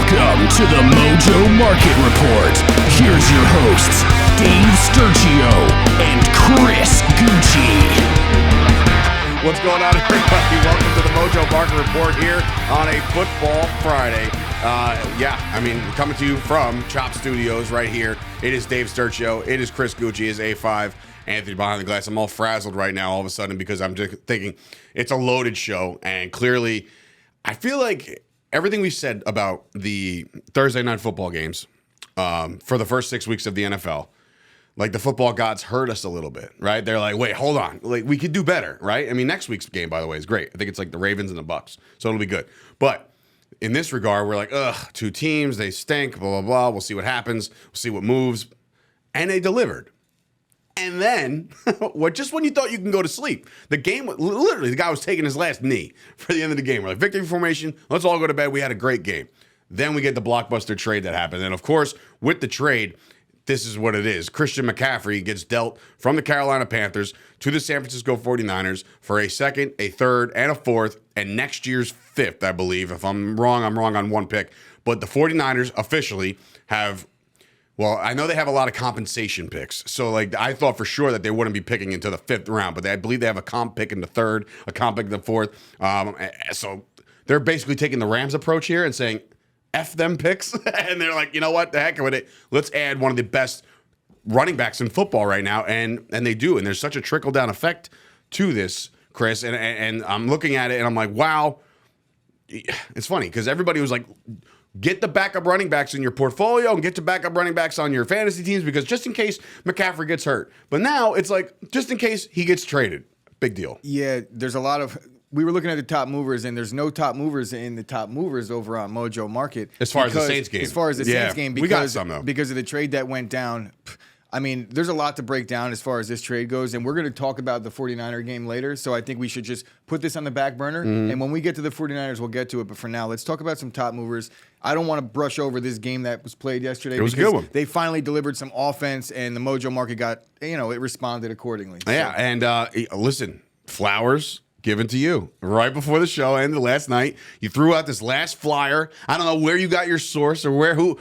Welcome to the Mojo Market Report. Here's your hosts, Dave Sturchio and Chris Gucci. What's going on, everybody? Welcome to the Mojo Market Report here on a Football Friday. Coming to you from Chop Studios right here. It is Dave Sturchio. It is Chris Gucci. It is A5. Anthony behind the glass. I'm all frazzled right now all of a sudden because I'm just thinking it's a loaded show. And clearly, I feel like everything we said about the Thursday night football games for the first 6 weeks of the NFL, like the football gods hurt us a little bit, right? They're like, wait, hold on. Like, we could do better, right? I mean, next week's game, by the way, is great. I think it's like the Ravens and the Bucks, so it'll be good. But in this regard, we're like, two teams, they stink, blah, blah, blah. We'll see what happens. We'll see what moves. And they delivered. And then, just when you thought you can go to sleep, the game, literally, the guy was taking his last knee for the end of the game. We're like, victory formation, let's all go to bed. We had a great game. Then we get the blockbuster trade that happened. And of course, with the trade, this is what it is. Christian McCaffrey gets dealt from the Carolina Panthers to the San Francisco 49ers for a second, a third, and a fourth, and next year's fifth, I believe. If I'm wrong on one pick. But the 49ers officially have... Well, I know they have a lot of compensation picks. So, I thought for sure that they wouldn't be picking into the fifth round, but I believe they have a comp pick in the third, a comp pick in the fourth. So they're basically taking the Rams approach here and saying, F them picks. And they're like, you know what? The heck with it. Let's add one of the best running backs in football right now. And they do. And there's such a trickle-down effect to this, Chris. And I'm looking at it, and I'm like, wow. It's funny because everybody was like, get the backup running backs in your portfolio and get the backup running backs on your fantasy teams because just in case McCaffrey gets hurt. But now it's like, just in case he gets traded. Big deal. Yeah, there's a lot of... We were looking at the top movers, and there's no top movers in the top movers over on Mojo Market. As far as the Saints game. As far as the Saints game, we got some, though. Because of the trade that went down. I mean, there's a lot to break down as far as this trade goes, and we're going to talk about the 49er game later, so I think we should just put this on the back burner, and when we get to the 49ers, we'll get to it. But for now, let's talk about some top movers. I don't want to brush over this game that was played yesterday. It was a good one. They finally delivered some offense, and the Mojo Market got, it responded accordingly. Yeah, and listen, flowers given to you right before the show ended last night. You threw out this last flyer. I don't know where you got your source or who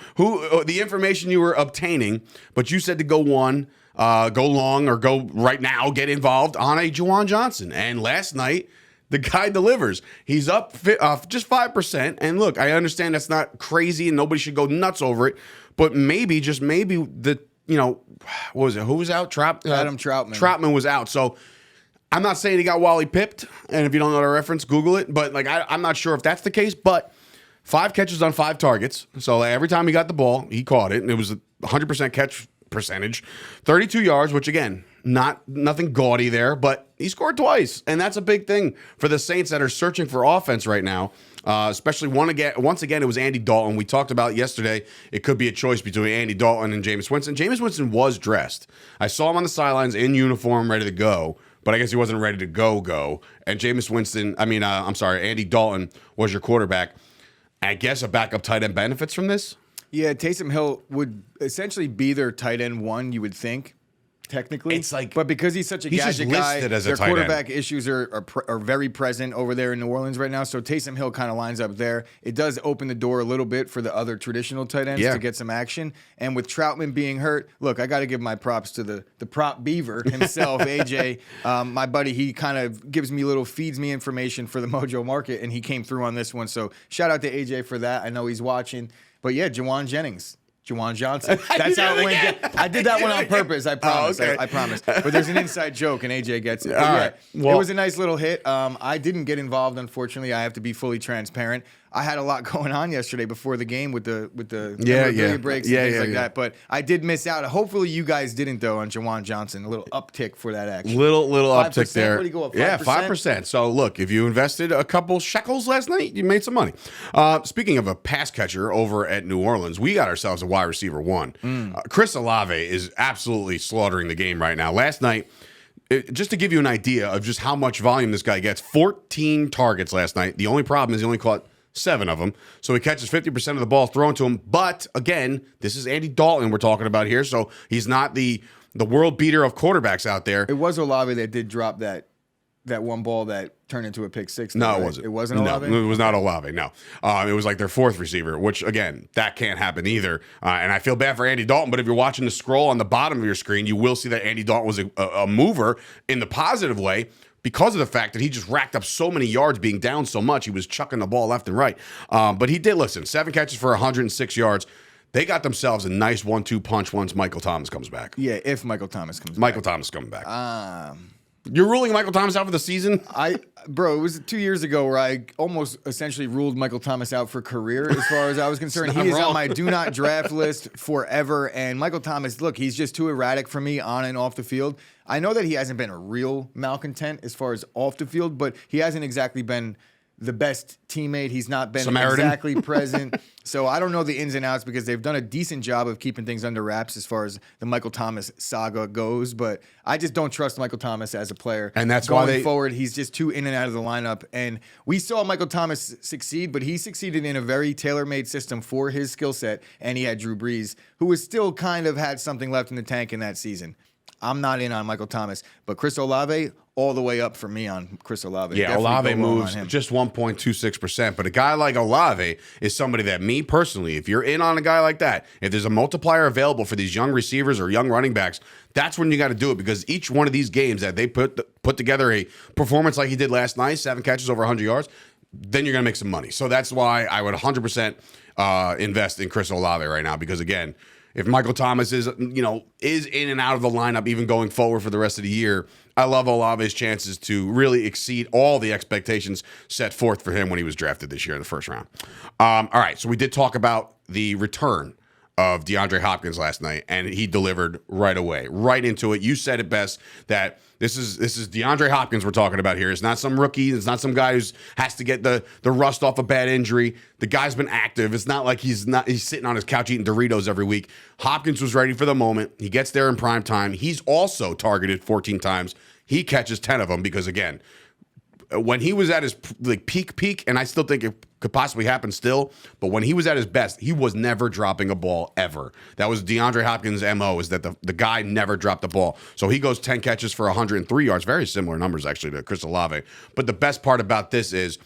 the information you were obtaining, but you said to go long or go right now, get involved on a Juwan Johnson. And last night, the guy delivers. He's up just 5%. And look, I understand that's not crazy and nobody should go nuts over it, but maybe, just maybe what was it? Who was out? Adam Troutman. Troutman was out. So I'm not saying he got Wally pipped, and if you don't know the reference, Google it. But I'm not sure if that's the case. But 5 catches on 5 targets, so every time he got the ball, he caught it, and it was a 100% catch percentage, 32 yards, which again, nothing gaudy there, but he scored twice, and that's a big thing for the Saints that are searching for offense right now. Especially once again, it was Andy Dalton. We talked about yesterday. It could be a choice between Andy Dalton and Jameis Winston. Jameis Winston was dressed. I saw him on the sidelines in uniform, ready to go. But I guess he wasn't ready to go. And Andy Dalton was your quarterback. I guess a backup tight end benefits from this? Yeah, Taysom Hill would essentially be their tight end one, you would think, technically. It's like, but because he's such a gadget guy, their tight quarterback end. issues are very present over there in New Orleans right now. So Taysom Hill kind of lines up there. It does open the door a little bit for the other traditional tight ends to get some action. And with Troutman being hurt, look, I got to give my props to the prop beaver himself, AJ. My buddy, he kind of feeds me information for the Mojo Market, and he came through on this one. So shout out to AJ for that. I know he's watching. But yeah, Juwan Johnson. That's how it went down. I did that one on purpose. I promise. Okay. I promise. But there's an inside joke, and AJ gets it. All right. Well, it was a nice little hit. I didn't get involved, unfortunately. I have to be fully transparent. I had a lot going on yesterday before the game with the memorabilia breaks and things like that. But I did miss out. Hopefully you guys didn't, though, on Juwan Johnson. A little uptick for that action. Little uptick there. What do you go up, 5%? Yeah, 5%. So look, if you invested a couple shekels last night, you made some money. Speaking of a pass catcher over at New Orleans, we got ourselves a wide receiver one. Chris Olave is absolutely slaughtering the game right now. Last night, just to give you an idea of just how much volume this guy gets, 14 targets last night. The only problem is he only caught 7 of them. So he catches 50% of the ball thrown to him. But again, this is Andy Dalton we're talking about here. So he's not the world beater of quarterbacks out there. It was Olave that did drop that that one ball that turned into a pick six? No, right? it wasn't. It wasn't Olave? No, it was not Olave, no. It was like their fourth receiver, which, again, that can't happen either. And I feel bad for Andy Dalton, but if you're watching the scroll on the bottom of your screen, you will see that Andy Dalton was a mover in the positive way because of the fact that he just racked up so many yards being down so much. He was chucking the ball left and right. But he did, listen, 7 catches for 106 yards. They got themselves a nice 1-2 punch once Michael Thomas comes back. Yeah, if Michael Thomas comes back. Michael Thomas coming back. You're ruling Michael Thomas out for the season? Bro, it was 2 years ago where I almost essentially ruled Michael Thomas out for career as far as I was concerned. He is on my do not draft list forever. And Michael Thomas, look, he's just too erratic for me on and off the field. I know that he hasn't been a real malcontent as far as off the field, but he hasn't exactly been the best teammate. He's not been exactly present. So I don't know the ins and outs because they've done a decent job of keeping things under wraps as far as the Michael Thomas saga goes. But I just don't trust Michael Thomas as a player. And that's going why forward, he's just too in and out of the lineup. And we saw Michael Thomas succeed, but he succeeded in a very tailor-made system for his skill set. And he had Drew Brees, who was still kind of had something left in the tank in that season. I'm not in on Michael Thomas, but Chris Olave, all the way up for me on Chris Olave. Yeah, Definitely Olave moves just 1.26%. But a guy like Olave is somebody that me personally, if you're in on a guy like that, if there's a multiplier available for these young receivers or young running backs, that's when you got to do it because each one of these games that they put together a performance like he did last night, 7 catches over 100 yards, then you're going to make some money. So that's why I would 100% invest in Chris Olave right now because, again, if Michael Thomas is in and out of the lineup even going forward for the rest of the year, I love Olave's chances to really exceed all the expectations set forth for him when he was drafted this year in the first round. All right, so we did talk about the return of DeAndre Hopkins last night, and he delivered right away, right into it. You said it best that this is DeAndre Hopkins we're talking about here. It's not some rookie. It's not some guy who has to get the rust off a bad injury. The guy's been active. It's not like he's sitting on his couch eating Doritos every week. Hopkins was ready for the moment. He gets there in prime time. He's also targeted 14 times. He catches 10 of them because, again, when he was at his peak, and I still think it could possibly happen still, but when he was at his best, he was never dropping a ball ever. That was DeAndre Hopkins' MO, is that the guy never dropped the ball. So he goes 10 catches for 103 yards, very similar numbers actually to Chris Olave. But the best part about this is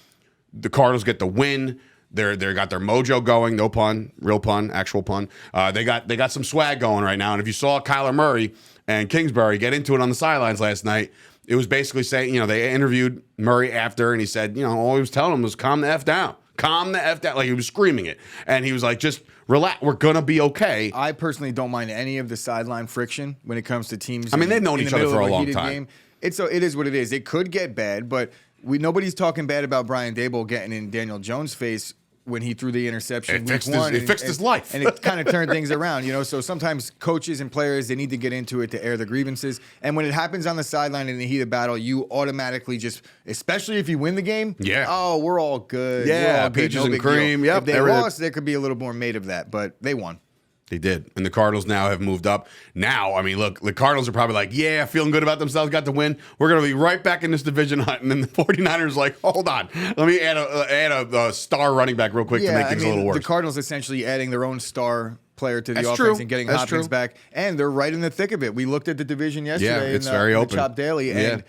the Cardinals get the win. They got their mojo going, no pun, real pun, actual pun. They got some swag going right now. And if you saw Kyler Murray and Kingsbury get into it on the sidelines last night, it was basically saying, they interviewed Murray after, and he said, all he was telling him was calm the F down. Calm the F down. Like, he was screaming it. And he was like, just relax. We're going to be okay. I personally don't mind any of the sideline friction when it comes to teams. I mean, they've known each other for a long time. Game. It is what it is. It could get bad, but nobody's talking bad about Brian Daboll getting in Daniel Jones' face when he threw the interception it fixed his life. And it kind of turned things around, So sometimes coaches and players, they need to get into it to air the grievances. And when it happens on the sideline in the heat of battle, you automatically just, especially if you win the game, we're all good. Yeah, all good. peaches and cream. Yep. If they lost, there could be a little more made of that, but they won. They did. And the Cardinals now have moved up. Now, I mean, look, the Cardinals are probably like, yeah, feeling good about themselves, got the win. We're going to be right back in this division hunt. And then the 49ers like, hold on. Let me add a star running back real quick to make things a little worse. The Cardinals essentially adding their own star player to the offense and getting Hopkins back. And they're right in the thick of it. We looked at the division yesterday it's very open. The Chop Daily. And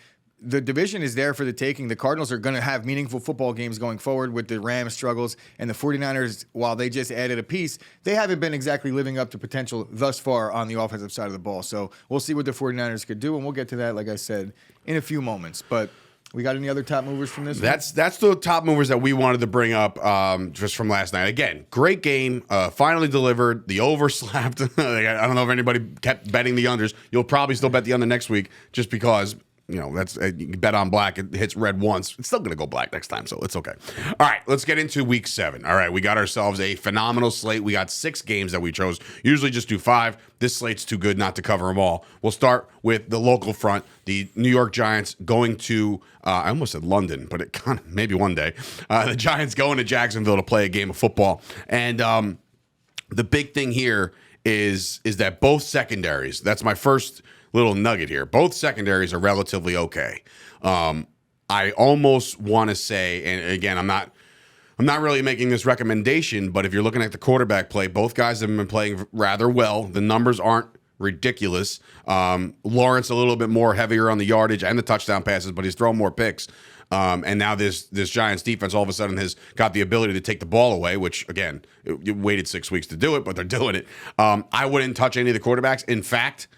the division is there for the taking. The Cardinals are going to have meaningful football games going forward with the Rams struggles. And the 49ers, while they just added a piece, they haven't been exactly living up to potential thus far on the offensive side of the ball. So we'll see what the 49ers could do, and we'll get to that, like I said, in a few moments. But we got any other top movers from this? That's the top movers that we wanted to bring up just from last night. Again, great game. Finally delivered. The over slapped. I don't know if anybody kept betting the unders. You'll probably still bet the under next week just because – that's you bet on black. It hits red once. It's still going to go black next time, so it's okay. All right, let's get into week 7. All right, we got ourselves a phenomenal slate. We got 6 games that we chose. Usually just do 5. This slate's too good not to cover them all. We'll start with the local front. The New York Giants going to, I almost said London, but it kind of, maybe one day. The Giants going to Jacksonville to play a game of football. And the big thing here is that both secondaries, that's my first little nugget here. Both secondaries are relatively okay. I almost want to say, and again, I'm not really making this recommendation, but if you're looking at the quarterback play, both guys have been playing rather well. The numbers aren't ridiculous. Lawrence a little bit more heavier on the yardage and the touchdown passes, but he's thrown more picks. And now this Giants defense all of a sudden has got the ability to take the ball away, which, again, you waited 6 weeks to do it, but they're doing it. I wouldn't touch any of the quarterbacks. In fact,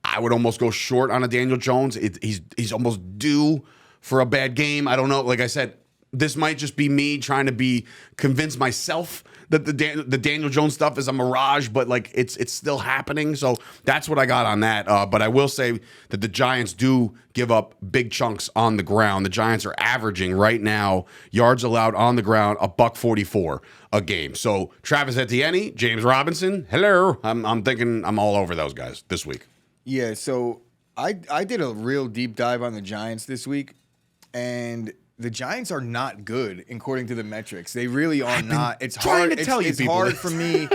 I would almost go short on a Daniel Jones. He's almost due for a bad game. I don't know. Like I said, this might just be me trying to convince myself that the Daniel Jones stuff is a mirage, but like it's still happening. So that's what I got on that. But I will say that the Giants do give up big chunks on the ground. The Giants are averaging right now yards allowed on the ground $144 a game. So Travis Etienne, James Robinson, hello. I'm thinking I'm all over those guys this week. Yeah. So I did a real deep dive on the Giants this week, and the Giants are not good according to the metrics. They really are not. It's hard to tell you. It's hard for me.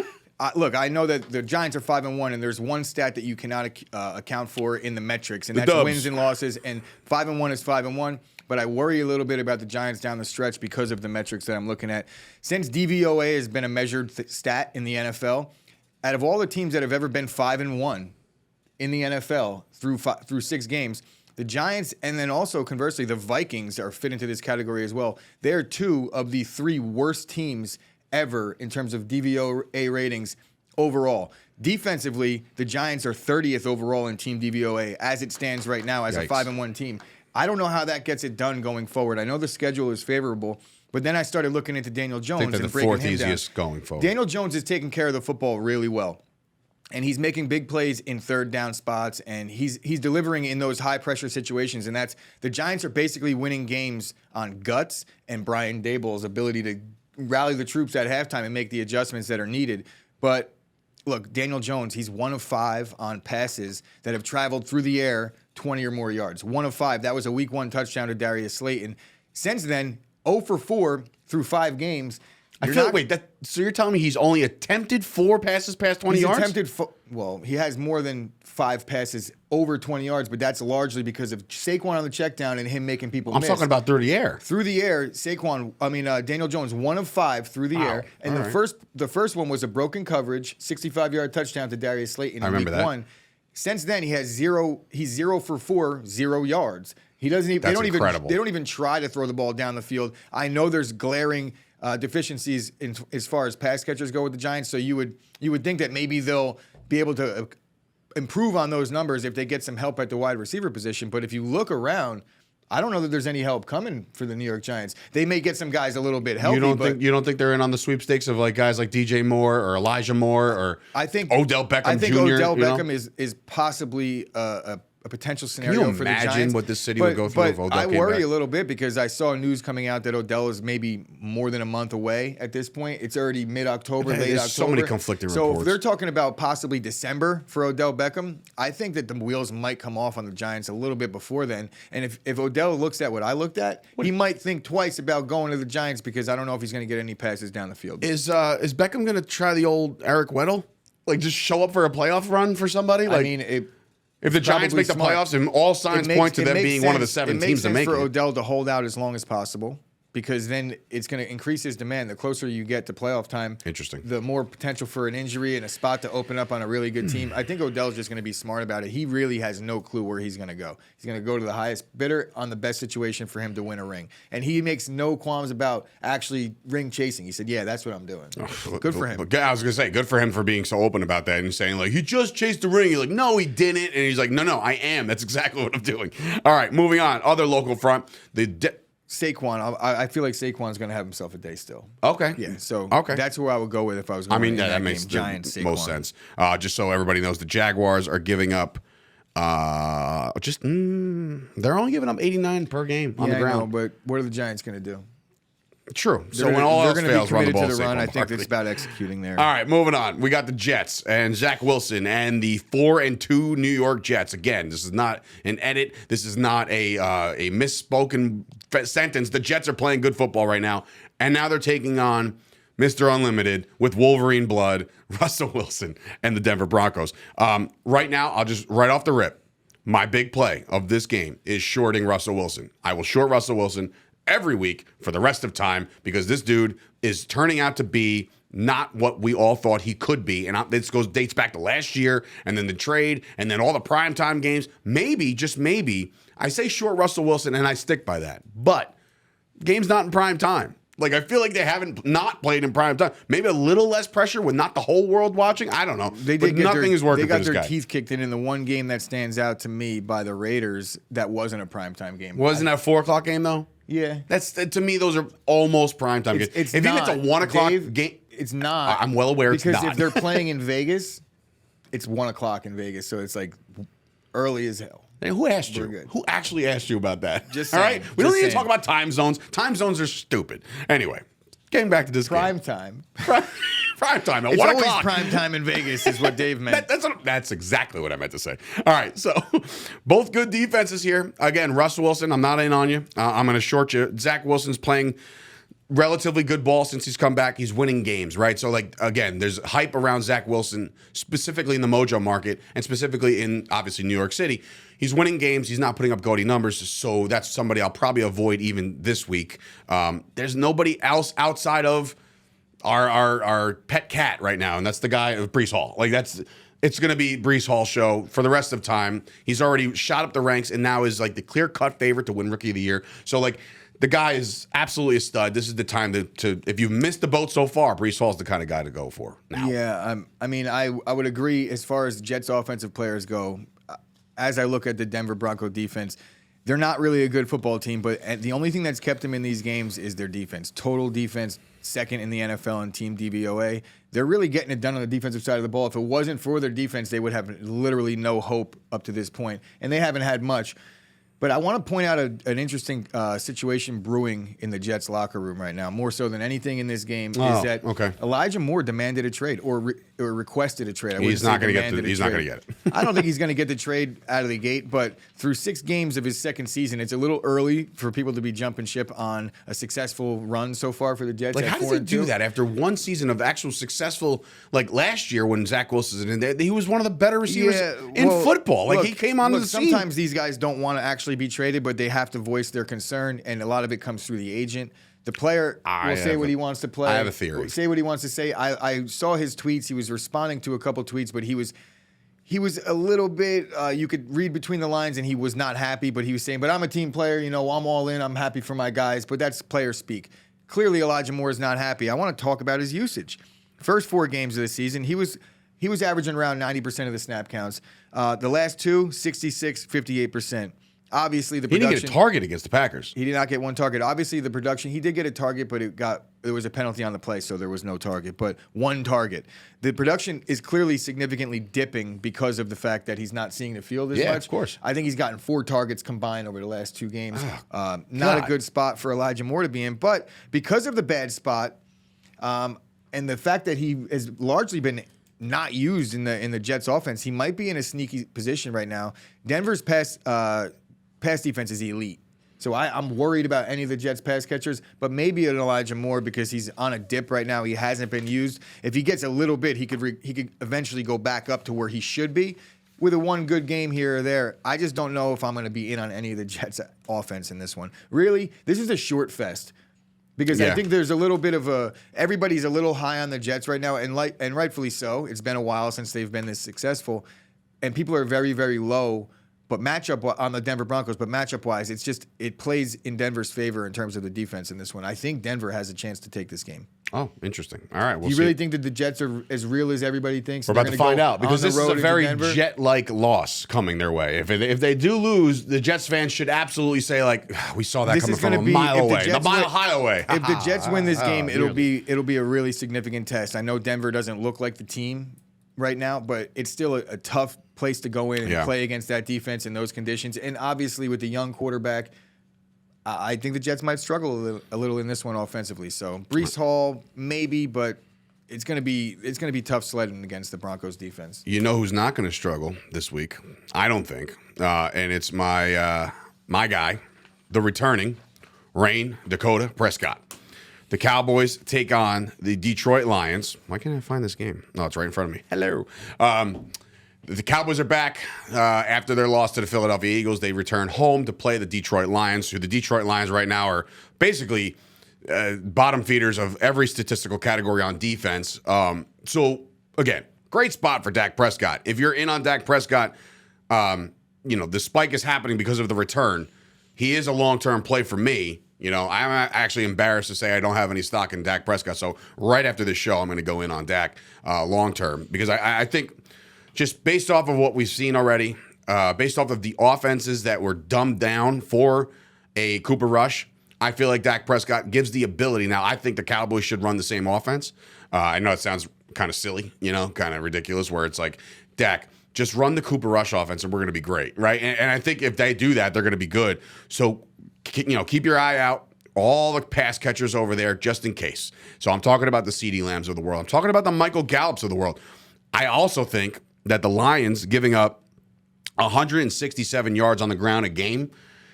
Look, I know that the Giants are 5-1, and there's one stat that you cannot account for in the metrics, and that's wins and losses. And 5-1 is 5-1. But I worry a little bit about the Giants down the stretch because of the metrics that I'm looking at. Since DVOA has been a measured stat in the NFL, out of all the teams that have ever been 5-1 in the NFL through 6 games, the Giants, and then also conversely, the Vikings are fit into this category as well. They're 2 of the 3 worst teams ever in terms of DVOA ratings overall. Defensively, the Giants are 30th overall in team DVOA as it stands right now as a 5-1 team. I don't know how that gets it done going forward. I know the schedule is favorable, but then I started looking into Daniel Jones and breaking him down. I think they're the 4th easiest going forward. Daniel Jones is taking care of the football really well. And he's making big plays in third down spots, and he's delivering in those high-pressure situations. And that's the Giants are basically winning games on guts and Brian Daboll's ability to rally the troops at halftime and make the adjustments that are needed. But, look, Daniel Jones, he's 1 of 5 on passes that have traveled through the air 20 or more yards. 1 of 5. That was a Week 1 touchdown to Darius Slayton. Since then, 0 for 4 through 5 games. So you're telling me he's only attempted 4 passes past 20 yards? He has more than 5 passes over 20 yards, but that's largely because of Saquon on the check down and him making people miss. I'm talking about through the air. Through the air, Daniel Jones, 1 of 5 through the air. And the first one was a broken coverage, 65-yard touchdown to Darius Slayton in Week 1. Since then, he's 0 for 4, 0 yards. They don't even try to throw the ball down the field. I know there's glaring deficiencies as far as pass catchers go with the Giants. So you would think that maybe they'll be able to improve on those numbers if they get some help at the wide receiver position. But if you look around, I don't know that there's any help coming for the New York Giants. They may get some guys a little bit healthy. You don't think they're in on the sweepstakes of like guys like DJ Moore or Elijah Moore or Odell Beckham Jr.? I think Odell Beckham is possibly a potential scenario for the Giants. Can you imagine what this city would go through if Odell came back? I worry a little bit because I saw news coming out that Odell is maybe more than a month away at this point. It's already mid-October, late October. There's so many conflicting reports. So if they're talking about possibly December for Odell Beckham, I think that the wheels might come off on the Giants a little bit before then. And if Odell looks at what I looked at, he might think twice about going to the Giants because I don't know if he's going to get any passes down the field. Is Beckham going to try the old Eric Weddle? Like just show up for a playoff run for somebody? If the Giants make the playoffs, and all signs point to them being one of the 7 teams to make it. It makes sense for Odell to hold out as long as possible because then it's going to increase his demand. The closer you get to playoff time, the more potential for an injury and a spot to open up on a really good team. I think Odell's just going to be smart about it. He really has no clue where he's going to go. He's going to go to the highest bidder on the best situation for him to win a ring. And he makes no qualms about actually ring chasing. He said, yeah, that's what I'm doing. Good for him. I was going to say, good for him for being so open about that and saying, like, he just chased the ring. He's like, no, he didn't. And he's like, no, I am. That's exactly what I'm doing. All right, moving on. Other local front. Saquon, I feel like Saquon's going to have himself a day still. Okay. Yeah, so that's where I would go with if I was going to that makes the most sense. Just so everybody knows, the Jaguars are giving up they're only giving up 89 per game on the ground. I know, but what are the Giants going to do? True. So when all else fails, run the ball. To the run. I think it's about executing there. All right, moving on. We got the Jets and Zach Wilson and the 4-2 New York Jets. Again, this is not an edit. This is not a misspoken sentence. The Jets are playing good football right now, and now they're taking on Mr. Unlimited with Wolverine blood, Russell Wilson, and the Denver Broncos. Right now, I'll just right off the rip, my big play of this game is shorting Russell Wilson. I will short Russell Wilson every week for the rest of time because this dude is turning out to be not what we all thought he could be. And this dates back to last year, and then the trade, and then all the primetime games. Maybe, just maybe, I say short Russell Wilson, and I stick by that. But game's not in prime time. Like, I feel like they haven't not played in prime time. Maybe a little less pressure with not the whole world watching. I don't know. Nothing is working for this guy. They got their teeth kicked in the one game that stands out to me by the Raiders that wasn't a primetime game. Wasn't that a 4 o'clock game, though? Yeah. To me, those are almost primetime games. If it's a 1 o'clock game. It's not. I'm well aware it's not. Because if they're playing in Vegas, it's 1 o'clock in Vegas. So it's like early as hell. Hey, who asked you? Who actually asked you about that? Just all saying, right. We don't need to talk about time zones. Time zones are stupid. Anyway, getting back to this prime game. time. Prime time at it's 1 always o'clock. Prime time in Vegas is what Dave meant. That's exactly what I meant to say. All right, so both good defenses here. Again, Russell Wilson, I'm not in on you. I'm going to short you. Zach Wilson's playing relatively good ball since he's come back. He's winning games, right? So, like, again, there's hype around Zach Wilson, specifically in the Mojo market and specifically in, obviously, New York City. He's winning games. He's not putting up gaudy numbers, so that's somebody I'll probably avoid even this week. There's nobody else outside of our pet cat right now, and that's the guy, Breece Hall. Like, it's going to be Breece Hall's show for the rest of time. He's already shot up the ranks and now is, like, the clear-cut favorite to win Rookie of the Year. So, like, the guy is absolutely a stud. This is the time to if you've missed the boat so far, Breece Hall's the kind of guy to go for now. Yeah, I mean, I would agree as far as Jets offensive players go. As I look at the Denver Bronco defense, they're not really a good football team, but the only thing that's kept them in these games is their defense. Total defense, second in the NFL in team DVOA. They're really getting it done on the defensive side of the ball. If it wasn't for their defense, they would have literally no hope up to this point, and they haven't had much. But I want to point out an interesting situation brewing in the Jets locker room right now, more so than anything in this game, is that Elijah Moore demanded a trade or requested a trade. He's not going to get it. I don't think he's going to get the trade out of the gate, but through 6 games of his second season, it's a little early for people to be jumping ship on a successful run so far for the Jets. Like, how does he do that after one season of actual successful, like last year when Zach Wilson was in there, he was one of the better receivers in football. Like, he came onto the scene. Sometimes these guys don't want to actually be traded, but they have to voice their concern, and a lot of it comes through the agent. The player will say what he wants to play. I have a theory. Say what he wants to say. I saw his tweets. He was responding to a couple tweets, but he was a little bit, you could read between the lines, and he was not happy, but he was saying, but I'm a team player, I'm all in, I'm happy for my guys, but that's player speak. Clearly, Elijah Moore is not happy. I want to talk about his usage. First 4 games of the season, he was averaging around 90% of the snap counts. The last 2, 66, 58%. Obviously, the production. He didn't get a target against the Packers. He did not get one target. Obviously, the production. He did get a target, but there was a penalty on the play, so there was no target. But 1 target. The production is clearly significantly dipping because of the fact that he's not seeing the field as much. Yeah, of course. I think he's gotten 4 targets combined over the last 2 games. Not a good spot for Elijah Moore to be in. But because of the bad spot, and the fact that he has largely been not used in the Jets offense, he might be in a sneaky position right now. Denver's pass defense is elite. So I'm worried about any of the Jets pass catchers, but maybe an Elijah Moore because he's on a dip right now. He hasn't been used. If he gets a little bit, he could eventually go back up to where he should be with a 1 good game here or there. I just don't know if I'm going to be in on any of the Jets offense in this one. Really, this is a short fest. Because I think there's a little bit of everybody's a little high on the Jets right now, and rightfully so. It's been a while since they've been this successful, and people are very, very low. But matchup on the Denver Broncos, but matchup-wise, it plays in Denver's favor in terms of the defense in this one. I think Denver has a chance to take this game. Oh, interesting. All right, we'll see. You really think that the Jets are as real as everybody thinks? We're about to find out because this is a very Jet-like loss coming their way. If they do lose, the Jets fans should absolutely say, like, we saw that coming from a mile away, the Mile High away. If the Jets win this game, it'll be a really significant test. I know Denver doesn't look like the team right now, but it's still a tough place to go in and play against that defense in those conditions. And obviously with the young quarterback, I think the Jets might struggle a little in this one offensively. So Breece Hall, maybe, but it's gonna be tough sledding against the Broncos defense. You know who's not gonna struggle this week? I don't think. And it's my guy, the returning Dak Prescott. The Cowboys take on the Detroit Lions. Why can't I find this game? No, it's right in front of me. Hello. The Cowboys are back after their loss to the Philadelphia Eagles. They return home to play the Detroit Lions, who the Detroit Lions right now are basically bottom feeders of every statistical category on defense. So, again, great spot for Dak Prescott. If you're in on Dak Prescott, the spike is happening because of the return. He is a long-term play for me. I'm actually embarrassed to say I don't have any stock in Dak Prescott. So right after this show, I'm going to go in on Dak long-term because I think just based off of what we've seen already, based off of the offenses that were dumbed down for a Cooper Rush, I feel like Dak Prescott gives the ability. Now, I think the Cowboys should run the same offense. I know it sounds kind of silly, kind of ridiculous, where it's like, Dak, just run the Cooper Rush offense and we're going to be great, right? And I think if they do that, they're going to be good. So, keep your eye out. All the pass catchers over there just in case. So I'm talking about the CeeDee Lambs of the world. I'm talking about the Michael Gallups of the world. I also think that the Lions giving up 167 yards on the ground a game,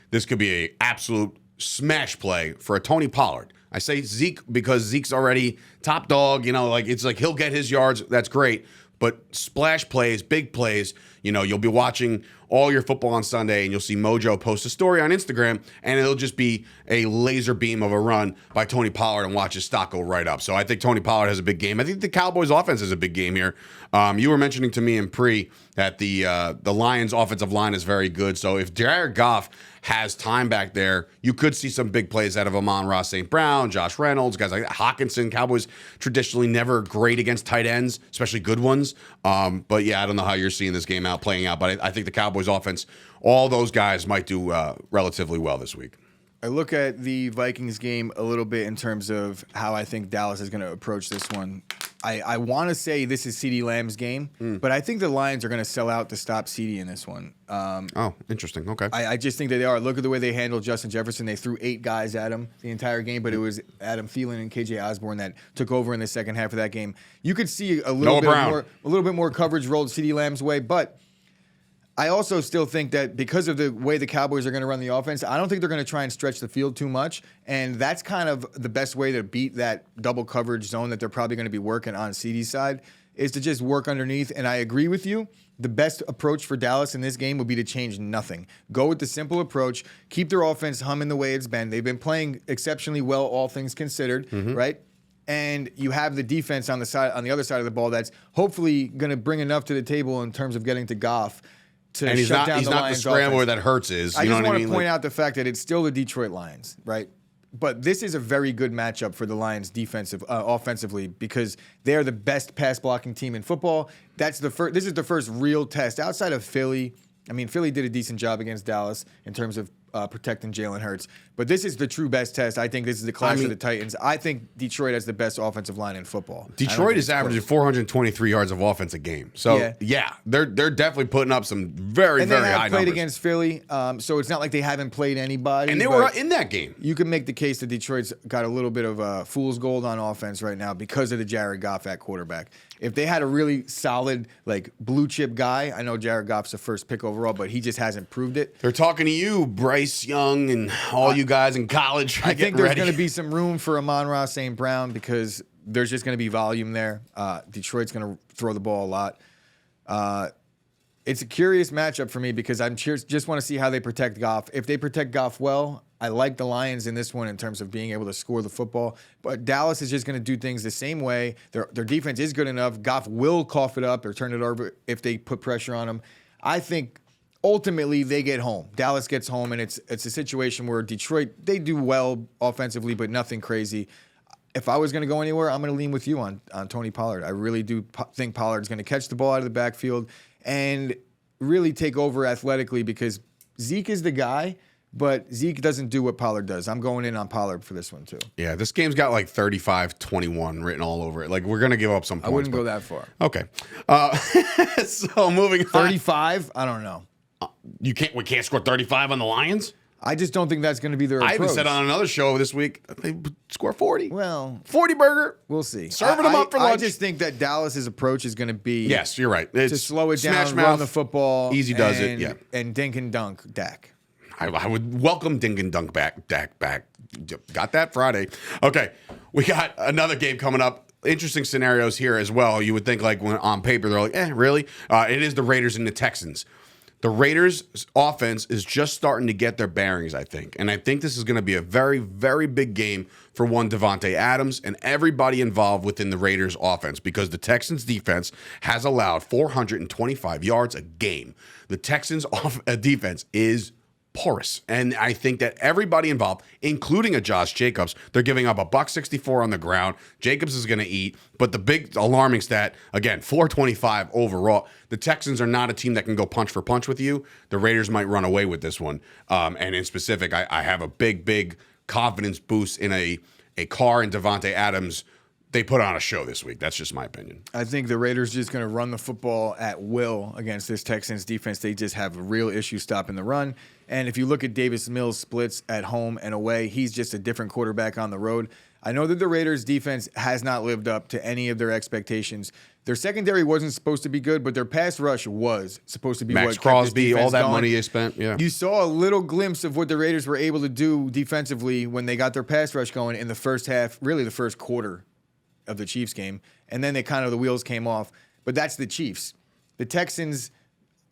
this could be an absolute smash play for a Tony Pollard. I say Zeke because Zeke's already top dog. It's like he'll get his yards. That's great. But splash plays, big plays, you'll be watching all your football on Sunday and you'll see Mojo post a story on Instagram and it'll just be a laser beam of a run by Tony Pollard and watch his stock go right up. So I think Tony Pollard has a big game. I think the Cowboys offense has a big game here. You were mentioning to me in pre that the Lions offensive line is very good. So if Jared Goff has time back there, you could see some big plays out of Amon-Ra St. Brown, Josh Reynolds, guys like that. Hawkinson. Cowboys traditionally never great against tight ends, especially good ones. But yeah, I don't know how you're seeing this game playing out, but I think the Cowboys offense, all those guys might do relatively well this week. I look at the Vikings game a little bit in terms of how I think Dallas is going to approach this one. I want to say this is CeeDee Lamb's game, but I think the Lions are going to sell out to stop CeeDee in this one. Interesting. Okay. I just think that they are. Look at the way they handled Justin Jefferson. They threw 8 guys at him the entire game, but it was Adam Thielen and KJ Osborne that took over in the second half of that game. You could see a little bit more coverage rolled CeeDee Lamb's way, but I also still think that because of the way the Cowboys are going to run the offense, I don't think they're going to try and stretch the field too much. And that's kind of the best way to beat that double coverage zone that they're probably going to be working on CeeDee's side is to just work underneath. And I agree with you. The best approach for Dallas in this game would be to change nothing. Go with the simple approach. Keep their offense humming the way it's been. They've been playing exceptionally well, all things considered, right? And you have the defense on the other side of the ball that's hopefully going to bring enough to the table in terms of getting to Goff. And he's not the scrambler that Hurts is. I just want to point out the fact that it's still the Detroit Lions, right? But this is a very good matchup for the Lions offensively because they're the best pass blocking team in football. This is the first real test outside of Philly. I mean, Philly did a decent job against Dallas in terms of protecting Jalen Hurts. But this is the true best test. I think this is the clash of the Titans. I think Detroit has the best offensive line in football. Detroit is averaging 423 yards of offense a game. So, yeah they're definitely putting up some very, very high numbers. And they have played against Philly, so it's not like they haven't played anybody. And they were in that game. You can make the case that Detroit's got a little bit of fool's gold on offense right now because of the Jared Goff at quarterback. If they had a really solid, blue chip guy, I know Jared Goff's the first pick overall, but he just hasn't proved it. They're talking to you, Bryce Young, and all you guys in college. I think there's going to be some room for Amon-Ra St. Brown because there's just going to be volume there. Detroit's going to throw the ball a lot. It's a curious matchup for me because I just want to see how they protect Goff. If they protect Goff well, I like the Lions in this one in terms of being able to score the football. But Dallas is just going to do things the same way. Their defense is good enough. Goff will cough it up or turn it over if they put pressure on him. I think ultimately they get home. Dallas gets home, and it's a situation where Detroit, they do well offensively, but nothing crazy. If I was going to go anywhere, I'm going to lean with you on Tony Pollard. I really do think Pollard's going to catch the ball out of the backfield and really take over athletically because Zeke is the guy, but Zeke doesn't do what Pollard does. I'm going in on Pollard for this one, too. Yeah, this game's got 35-21 written all over it. We're going to give up some points. I wouldn't go that far. Okay. So moving on. 35? I don't know. We can't score 35 on the Lions? I just don't think that's going to be their approach. I even said on another show this week, they score 40. Well, 40 burger. We'll see. Serving them up for lunch. I just think that Dallas's approach is going to be yes, you're right. To slow it down, run the football. Easy does it, yeah. And dink and dunk Dak. I would welcome dink and dunk Dak back. Got that Friday. Okay, we got another game coming up. Interesting scenarios here as well. You would think when on paper they're really? It is the Raiders and the Texans. The Raiders' offense is just starting to get their bearings, I think. And I think this is going to be a very, very big game for one Davante Adams and everybody involved within the Raiders' offense because the Texans' defense has allowed 425 yards a game. The Texans' defense is porous. And I think that everybody involved, including a Josh Jacobs, they're giving up $164 on the ground. Jacobs is going to eat. But the big alarming stat, again, 425 overall. The Texans are not a team that can go punch for punch with you. The Raiders might run away with this one. And in specific, I have a big confidence boost in a Carr and Davante Adams. They put on a show this week. That's just my opinion. I think the Raiders just going to run the football at will against this Texans defense. They just have a real issue stopping the run. And if you look at Davis Mills' splits at home and away, he's just a different quarterback on the road. I know that the Raiders defense has not lived up to any of their expectations. Their secondary wasn't supposed to be good, but their pass rush was supposed to be Max what Crosby, kept this all that going. money they spent. Yeah. You saw a little glimpse of what the Raiders were able to do defensively when they got their pass rush going in the first half, really the first quarter of the Chiefs game, and then the wheels came off. But that's the Chiefs. The Texans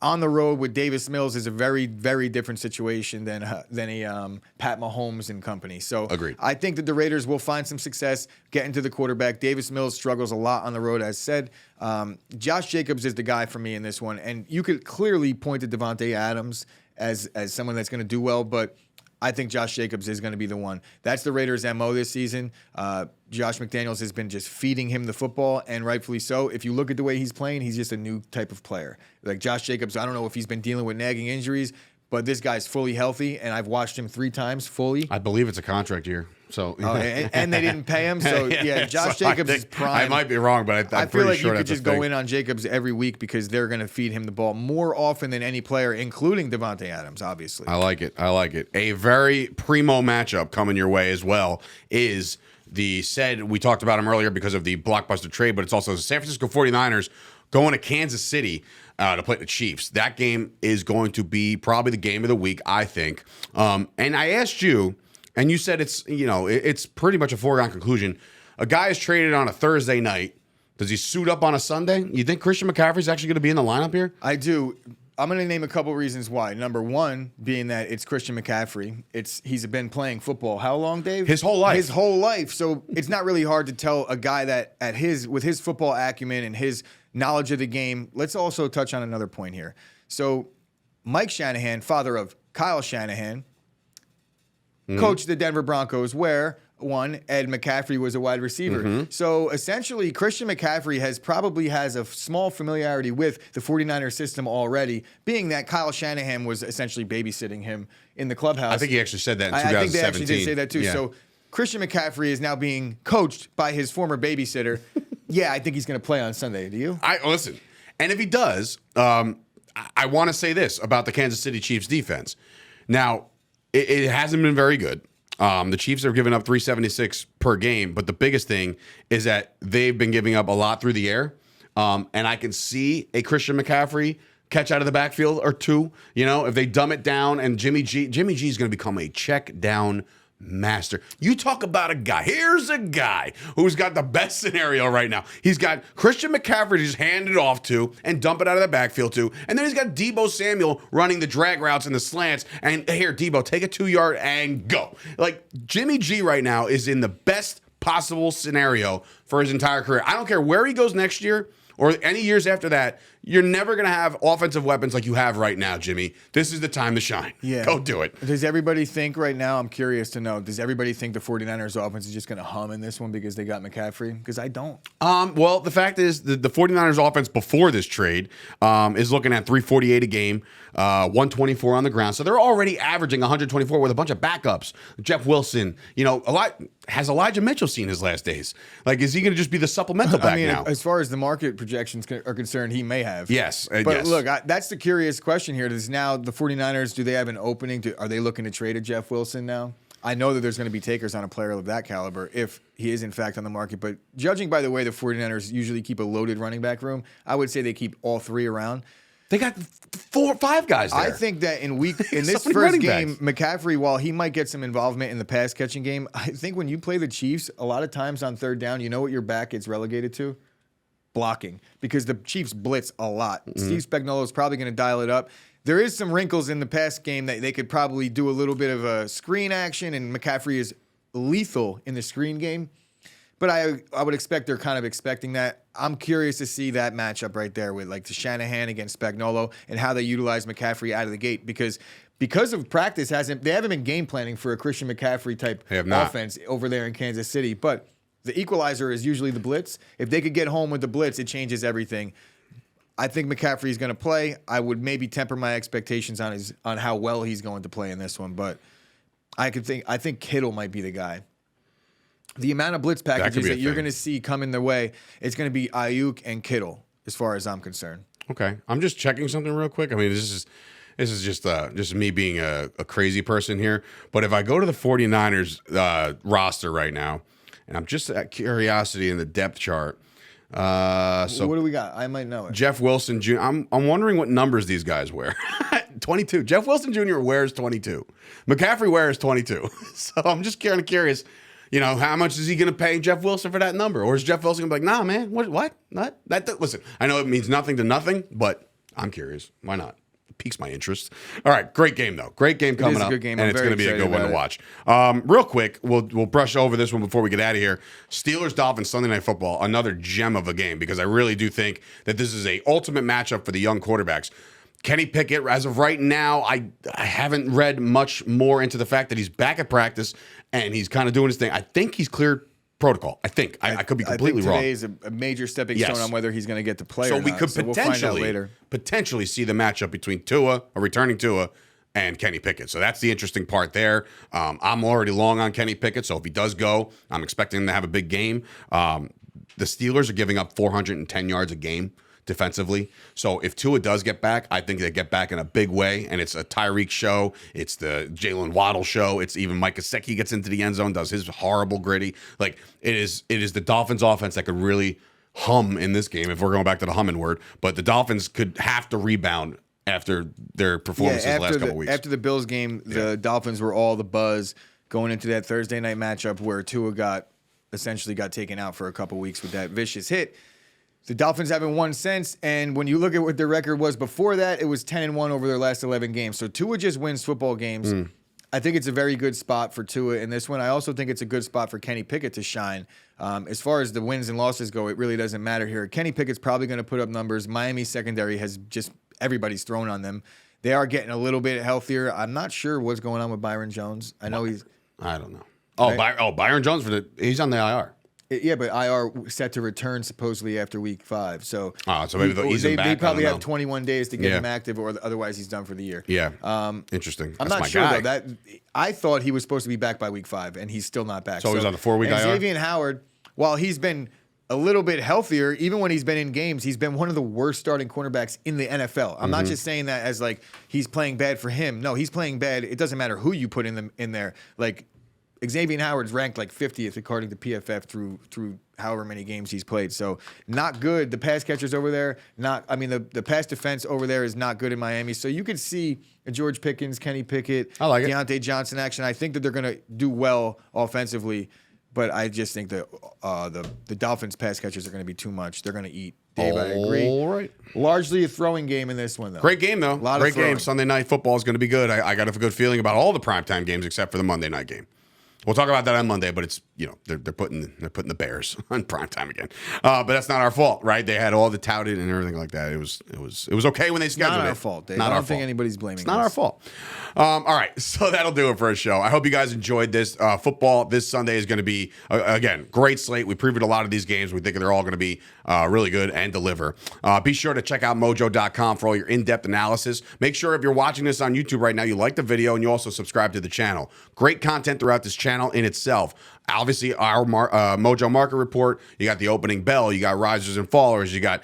on the road with Davis Mills is a very, very different situation than a Pat Mahomes and company. So agreed. I think that the Raiders will find some success getting to the quarterback. Davis Mills struggles a lot on the road, as said. Josh Jacobs is the guy for me in this one, and you could clearly point to Davante Adams as someone that's going to do well, but I think Josh Jacobs is going to be the one. That's the Raiders' MO this season. Josh McDaniels has been just feeding him the football, and rightfully so. If you look at the way he's playing, he's just a new type of player. Like Josh Jacobs, I don't know if he's been dealing with nagging injuries, but this guy's fully healthy, and I've watched him 3 times fully. I believe it's a contract year. So and they didn't pay him. So, yeah, Josh Jacobs is prime. I might be wrong, but I'm I feel pretty like sure you could that's just go in on Jacobs every week because they're going to feed him the ball more often than any player, including Davante Adams, obviously. I like it. A very primo matchup coming your way as well is we talked about him earlier because of the blockbuster trade, but it's also the San Francisco 49ers going to Kansas City to play the Chiefs. That game is going to be probably the game of the week, I think. And I asked you, and you said it's pretty much a foregone conclusion. A guy is traded on a Thursday night. Does he suit up on a Sunday? You think Christian McCaffrey is actually going to be in the lineup here? I do. I'm going to name a couple reasons why. Number one, being that it's Christian McCaffrey. He's been playing football how long, Dave? His whole life. His whole life. So it's not really hard to tell a guy that with his football acumen and his knowledge of the game. Let's also touch on another point here. So Mike Shanahan, father of Kyle Shanahan, coached the Denver Broncos where Ed McCaffrey was a wide receiver. So essentially, Christian McCaffrey probably has a small familiarity with the 49ers system already, being that Kyle Shanahan was essentially babysitting him in the clubhouse. I think he actually said that in 2017. I think they actually did say that too. Yeah. So Christian McCaffrey is now being coached by his former babysitter. Yeah, I think he's going to play on Sunday. Do you? Listen, and if he does, I want to say this about the Kansas City Chiefs defense. Now, it hasn't been very good. The Chiefs are giving up 376 per game, but the biggest thing is that they've been giving up a lot through the air. And I can see a Christian McCaffrey catch out of the backfield or two. If they dumb it down, and Jimmy G is going to become a check down master. You talk about a guy. Here's a guy who's got the best scenario right now. He's got Christian McCaffrey to just hand it off to and dump it out of the backfield to. And then he's got Deebo Samuel running the drag routes and the slants. And here, Deebo, take a 2-yard and go. Like, Jimmy G right now is in the best possible scenario for his entire career. I don't care where he goes next year or any years after that. You're never going to have offensive weapons like you have right now, Jimmy. This is the time to shine. Yeah. Go do it. Does everybody think right now, I'm curious to know, does everybody think the 49ers offense is just going to hum in this one because they got McCaffrey? Because I don't. Well, the fact is the 49ers offense before this trade is looking at 348 a game, 124 on the ground. So they're already averaging 124 with a bunch of backups. Jeff Wilson, has Elijah Mitchell seen his last days? Like, is he going to just be the supplemental back now? As far as the market projections are concerned, he may have. Yes. But yes. look, that's the curious question here. Does now the 49ers, do they have an opening? Are they looking to trade a Jeff Wilson now? I know that there's going to be takers on a player of that caliber if he is in fact on the market. But judging by the way the 49ers usually keep a loaded running back room, I would say they keep all 3 around. They got 4 or 5 guys there. I think that in this So many first running game, backs. McCaffrey, while he might get some involvement in the pass catching game, I think when you play the Chiefs, a lot of times on third down, you know what your back gets relegated to? blocking because the Chiefs blitz a lot. Steve Spagnuolo is probably going to dial it up. There is some wrinkles in the past game that they could probably do a little bit of a screen action, and McCaffrey is lethal in the screen game. But I would expect they're kind of expecting that. I'm curious to see that matchup right there with like the Shanahan against Spagnuolo and how they utilize McCaffrey out of the gate because of practice they haven't been game planning for a Christian McCaffrey type offense over there in Kansas City. But the equalizer is usually the blitz. If they could get home with the blitz, it changes everything. I think McCaffrey is going to play. I would maybe temper my expectations on how well he's going to play in this one, but I think Kittle might be the guy. The amount of blitz packages that you're going to see coming their way, it's going to be Ayuk and Kittle, as far as I'm concerned. Okay, I'm just checking something real quick. I mean, this is just me being a crazy person here. But if I go to the 49ers roster right now, and I'm just at curiosity in the depth chart. So what do we got? I might know it. Jeff Wilson Jr. I'm wondering what numbers these guys wear. 22. Jeff Wilson Jr. wears 22. McCaffrey wears 22. So I'm just kind of curious. You know, how much is he going to pay Jeff Wilson for that number? Or is Jeff Wilson going to be like, nah, man, what? Listen, I know it means nothing to nothing, but I'm curious. Why not? It piques my interest. All right, great game, though. Great game coming up. It is a good game. And it's going to be a good one to watch. Real quick, we'll brush over this one before we get out of here. Steelers-Dolphins Sunday Night Football, another gem of a game, because I really do think that this is a ultimate matchup for the young quarterbacks. Kenny Pickett, as of right now, I haven't read much more into the fact that he's back at practice and he's kind of doing his thing. I think he's cleared protocol. I think. I could be completely wrong. Today is a major stepping stone on whether he's going to get to play or not. We could we'll find out later. Potentially see the matchup between returning Tua, and Kenny Pickett. So that's the interesting part there. I'm already long on Kenny Pickett, so if he does go, I'm expecting him to have a big game. The Steelers are giving up 410 yards a game defensively. So if Tua does get back, I think they get back in a big way. And it's a Tyreek show. It's the Jalen Waddle show. It's even Mike Gesicki gets into the end zone, does his horrible gritty. Like it is the Dolphins offense that could really hum in this game, if we're going back to the humming word. But the Dolphins could have to rebound after their performances the last couple weeks. After the Bills game, the Dolphins were all the buzz going into that Thursday night matchup where Tua essentially got taken out for a couple weeks with that vicious hit. The Dolphins haven't won since, and when you look at what their record was before that, it was 10-1 over their last 11 games. So Tua just wins football games. I think it's a very good spot for Tua in this one. I also think it's a good spot for Kenny Pickett to shine. As far as the wins and losses go, it really doesn't matter here. Kenny Pickett's probably going to put up numbers. Miami's secondary has just everybody's thrown on them. They are getting a little bit healthier. I'm not sure what's going on with Byron Jones. I know I don't know. Oh, right? Byron Jones he's on the IR. Yeah, but IR set to return supposedly after week 5. So maybe they probably have 21 days to get him active, or otherwise he's done for the year. Yeah. Interesting. I'm not sure though. I thought he was supposed to be back by week 5, and he's still not back. So he's on the 4-week IR. Xavier Howard, while he's been a little bit healthier, even when he's been in games, he's been one of the worst starting cornerbacks in the NFL. I'm not just saying that as like he's playing bad for him. No, he's playing bad. It doesn't matter who you put in there. Like Xavier Howard's ranked like 50th according to PFF through however many games he's played. So not good. The pass catchers over there, the pass defense over there is not good in Miami. So you could see a George Pickens, Kenny Pickett, Deontay Johnson action. I think that they're going to do well offensively, but I just think that the Dolphins pass catchers are going to be too much. They're going to eat. Dave, I agree. All right. Largely a throwing game in this one, though. Great game, though. Great game. Sunday Night Football is going to be good. I got a good feeling about all the primetime games except for the Monday night game. We'll talk about that on Monday, but it's they're putting the Bears on primetime again. But that's not our fault, right? They had all the touted and everything like that. It was okay when they scheduled it. Not our fault, Dave. I don't think anybody's blaming us. It's not our fault. All right, so that'll do it for a show. I hope you guys enjoyed this. Football this Sunday is going to be again great slate. We previewed a lot of these games. We think they're all going to be really good and deliver. Be sure to check out Mojo.com for all your in-depth analysis. Make sure if you're watching this on YouTube right now, you like the video and you also subscribe to the channel. Great content throughout this channel in itself. Obviously, our Mojo Market Report. You got the opening bell. You got risers and fallers. You got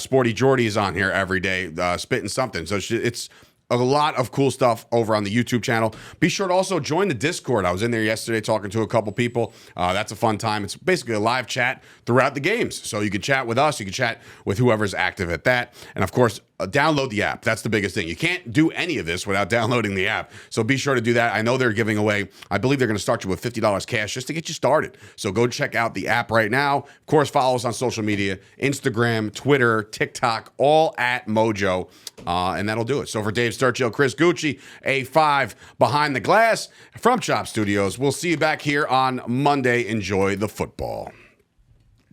Sporty Jordy's on here every day, spitting something. So it's a lot of cool stuff over on the YouTube channel. Be sure to also join the Discord. I was in there yesterday talking to a couple people. That's a fun time. It's basically a live chat throughout the games. So you can chat with us. You can chat with whoever's active at that. And, of course, download the app. That's the biggest thing. You can't do any of this without downloading the app. So be sure to do that. I know they're giving away, I believe they're going to start you with $50 cash just to get you started. So go check out the app right now. Of course, follow us on social media, Instagram, Twitter, TikTok, all at Mojo. And that'll do it. So for Dave Sturchill, Chris Gucci, A5 behind the glass from Chop Studios. We'll see you back here on Monday. Enjoy the football.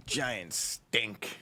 Giants stink.